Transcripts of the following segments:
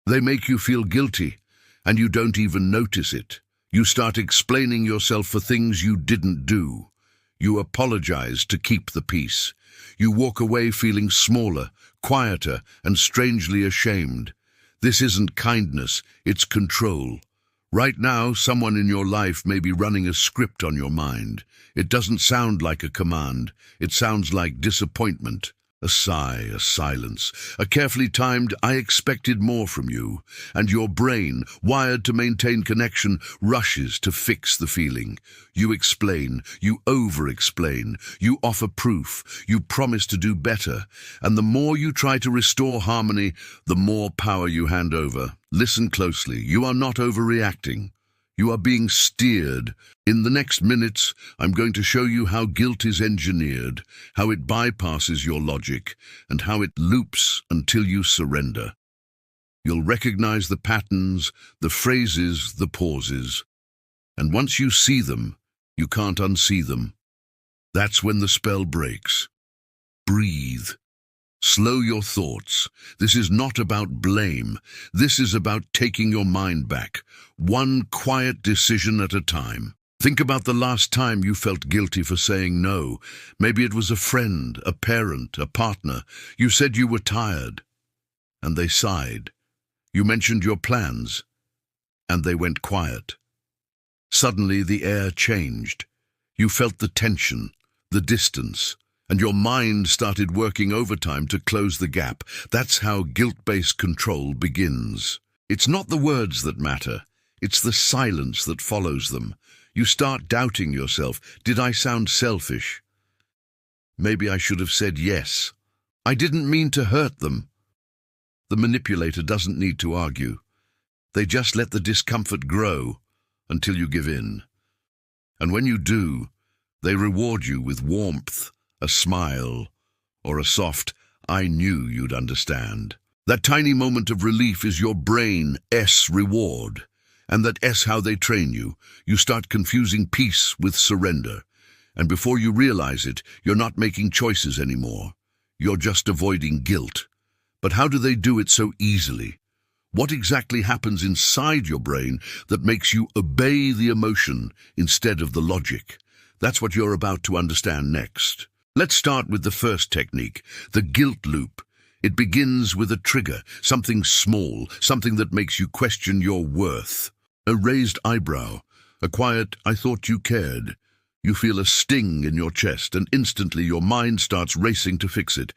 They make you feel guilty, and you don't even notice it. You start explaining yourself for things you didn't do. You apologize to keep the peace. You walk away feeling smaller, quieter, and strangely ashamed. This isn't kindness, it's control. Right now, someone in your life may be running a script on your mind. It doesn't sound like a command. It sounds like disappointment. A sigh, a silence, a carefully timed, "I expected more from you," and your brain, wired to maintain connection, rushes to fix the feeling. You explain, you over-explain, you offer proof, you promise to do better, and the more you try to restore harmony, the more power you hand over. Listen closely, you are not overreacting. You are being steered. In the next minutes, I'm going to show you how guilt is engineered, how it bypasses your logic, and how it loops until you surrender. You'll recognize the patterns, the phrases, the pauses. And once you see them, you can't unsee them. That's when the spell breaks. Breathe. Slow your thoughts. This is not about blame. This is about taking your mind back, one quiet decision at a time. Think about the last time you felt guilty for saying no. Maybe it was a friend, a parent, a partner. You said you were tired, and they sighed. You mentioned your plans, and they went quiet. Suddenly the air changed. You felt the tension, the distance, and your mind started working overtime to close the gap. That's how guilt-based control begins. It's not the words that matter. It's the silence that follows them. You start doubting yourself. Did I sound selfish? Maybe I should have said yes. I didn't mean to hurt them. The manipulator doesn't need to argue. They just let the discomfort grow until you give in. And when you do, they reward you with warmth, a smile, or a soft, "I knew you'd understand." That tiny moment of relief is your brain reward. And that how they train you. You start confusing peace with surrender. And before you realize it, you're not making choices anymore. You're just avoiding guilt. But how do they do it so easily? What exactly happens inside your brain that makes you obey the emotion instead of the logic? That's what you're about to understand next. Let's start with the first technique, the guilt loop. It begins with a trigger, something small, something that makes you question your worth. A raised eyebrow, a quiet, "I thought you cared." You feel a sting in your chest, and instantly your mind starts racing to fix it.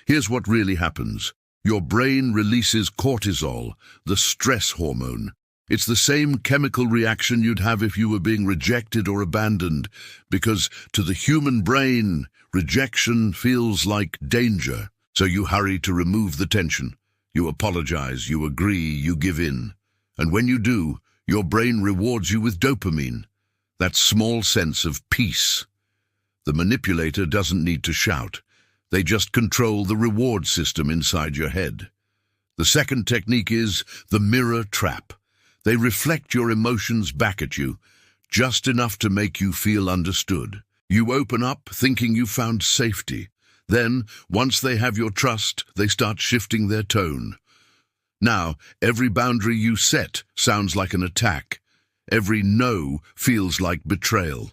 Here's what really happens. Your brain releases cortisol, the stress hormone. It's the same chemical reaction you'd have if you were being rejected or abandoned, because to the human brain, rejection feels like danger. So you hurry to remove the tension. You apologize, you agree, you give in. And when you do, your brain rewards you with dopamine, that small sense of peace. The manipulator doesn't need to shout. They just control the reward system inside your head. The second technique is the mirror trap. They reflect your emotions back at you, just enough to make you feel understood. You open up thinking you found safety. Then, once they have your trust, they start shifting their tone. Now, every boundary you set sounds like an attack. Every no feels like betrayal.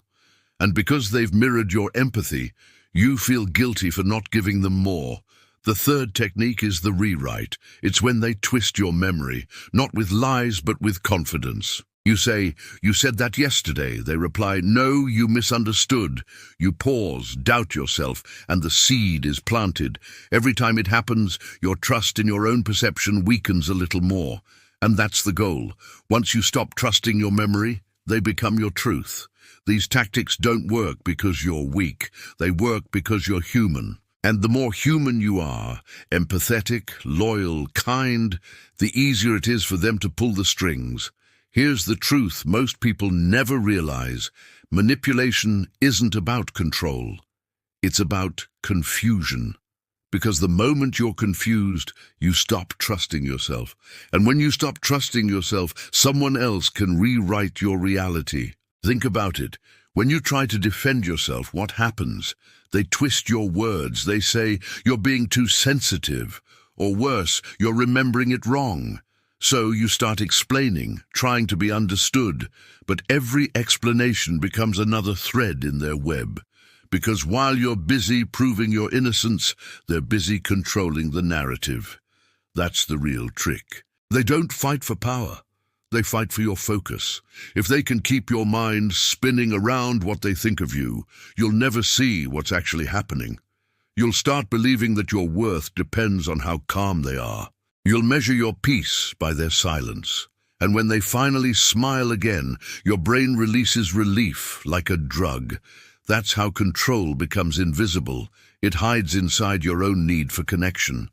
And because they've mirrored your empathy, you feel guilty for not giving them more. The third technique is the rewrite. It's when they twist your memory, not with lies but with confidence. You say, "You said that yesterday." They reply, "No, you misunderstood." You pause, doubt yourself, and the seed is planted. Every time it happens, your trust in your own perception weakens a little more. And that's the goal. Once you stop trusting your memory, they become your truth. These tactics don't work because you're weak. They work because you're human. And the more human you are, empathetic, loyal, kind, the easier it is for them to pull the strings. Here's the truth most people never realize. Manipulation isn't about control. It's about confusion. Because the moment you're confused, you stop trusting yourself. And when you stop trusting yourself, someone else can rewrite your reality. Think about it. When you try to defend yourself, what happens? They twist your words. They say you're being too sensitive. Or worse, you're remembering it wrong. So you start explaining, trying to be understood, but every explanation becomes another thread in their web. Because while you're busy proving your innocence, they're busy controlling the narrative. That's the real trick. They don't fight for power. They fight for your focus. If they can keep your mind spinning around what they think of you, you'll never see what's actually happening. You'll start believing that your worth depends on how calm they are. You'll measure your peace by their silence. And when they finally smile again, your brain releases relief like a drug. That's how control becomes invisible. It hides inside your own need for connection.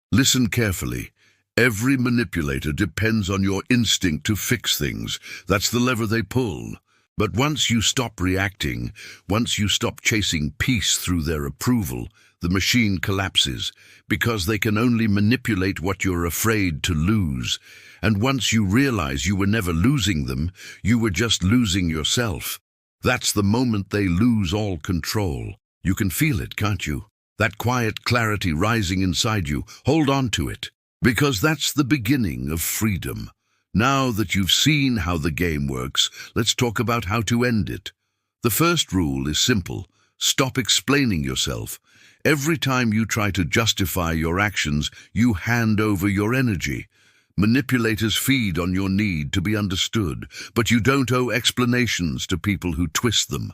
Listen carefully. Every manipulator depends on your instinct to fix things. That's the lever they pull. But once you stop reacting, once you stop chasing peace through their approval, the machine collapses, because they can only manipulate what you're afraid to lose. And once you realize you were never losing them, you were just losing yourself. That's the moment they lose all control. You can feel it, can't you? That quiet clarity rising inside you. Hold on to it, because that's the beginning of freedom. Now that you've seen how the game works, let's talk about how to end it. The first rule is simple. Stop explaining yourself. Every time you try to justify your actions, you hand over your energy. Manipulators feed on your need to be understood, but you don't owe explanations to people who twist them.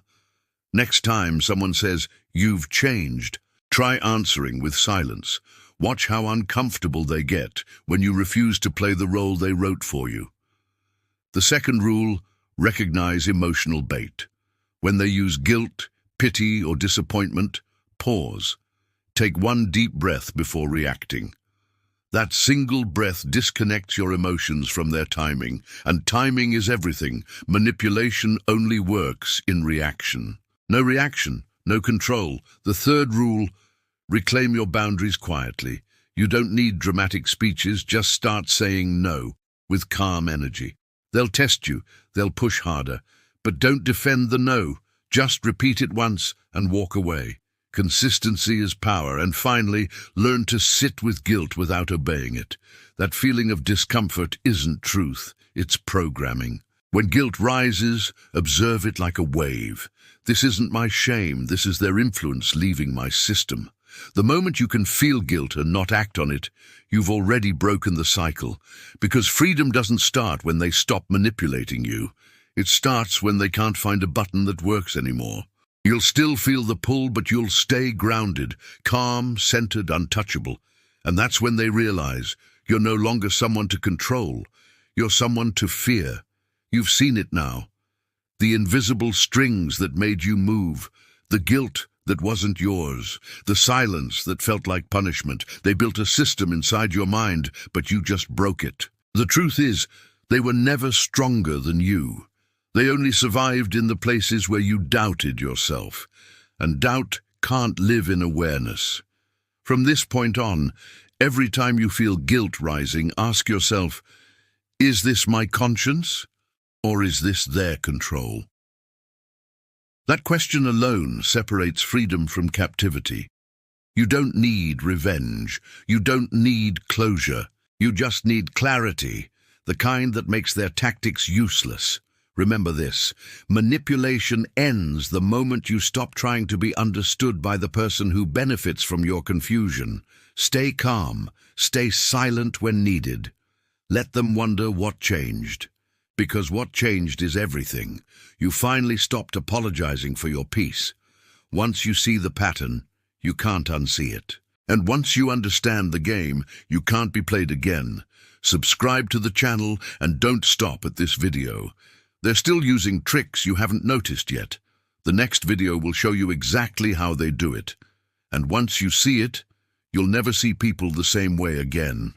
Next time someone says, "You've changed," try answering with silence. Watch how uncomfortable they get when you refuse to play the role they wrote for you. The second rule, recognize emotional bait. When they use guilt, pity, or disappointment, pause. Take one deep breath before reacting. That single breath disconnects your emotions from their timing, and timing is everything. Manipulation only works in reaction. No reaction, no control. The third rule, reclaim your boundaries quietly. You don't need dramatic speeches, just start saying no with calm energy. They'll test you, they'll push harder, but don't defend the no. Just repeat it once and walk away. Consistency is power. And finally, learn to sit with guilt without obeying it. That feeling of discomfort isn't truth, it's programming. When guilt rises, observe it like a wave. This isn't my shame, this is their influence leaving my system. The moment you can feel guilt and not act on it, you've already broken the cycle. Because freedom doesn't start when they stop manipulating you. It starts when they can't find a button that works anymore. You'll still feel the pull, but you'll stay grounded, calm, centered, untouchable. And that's when they realize you're no longer someone to control. You're someone to fear. You've seen it now. The invisible strings that made you move, the guilt that wasn't yours, the silence that felt like punishment. They built a system inside your mind, but you just broke it. The truth is, they were never stronger than you. They only survived in the places where you doubted yourself. And doubt can't live in awareness. From this point on, every time you feel guilt rising, ask yourself, is this my conscience, or is this their control? That question alone separates freedom from captivity. You don't need revenge. You don't need closure. You just need clarity, the kind that makes their tactics useless. Remember this, manipulation ends the moment you stop trying to be understood by the person who benefits from your confusion. Stay calm, stay silent when needed. Let them wonder what changed. Because what changed is everything. You finally stopped apologizing for your peace. Once you see the pattern, you can't unsee it. And once you understand the game, you can't be played again. Subscribe to the channel and don't stop at this video. They're still using tricks you haven't noticed yet. The next video will show you exactly how they do it. And once you see it, you'll never see people the same way again.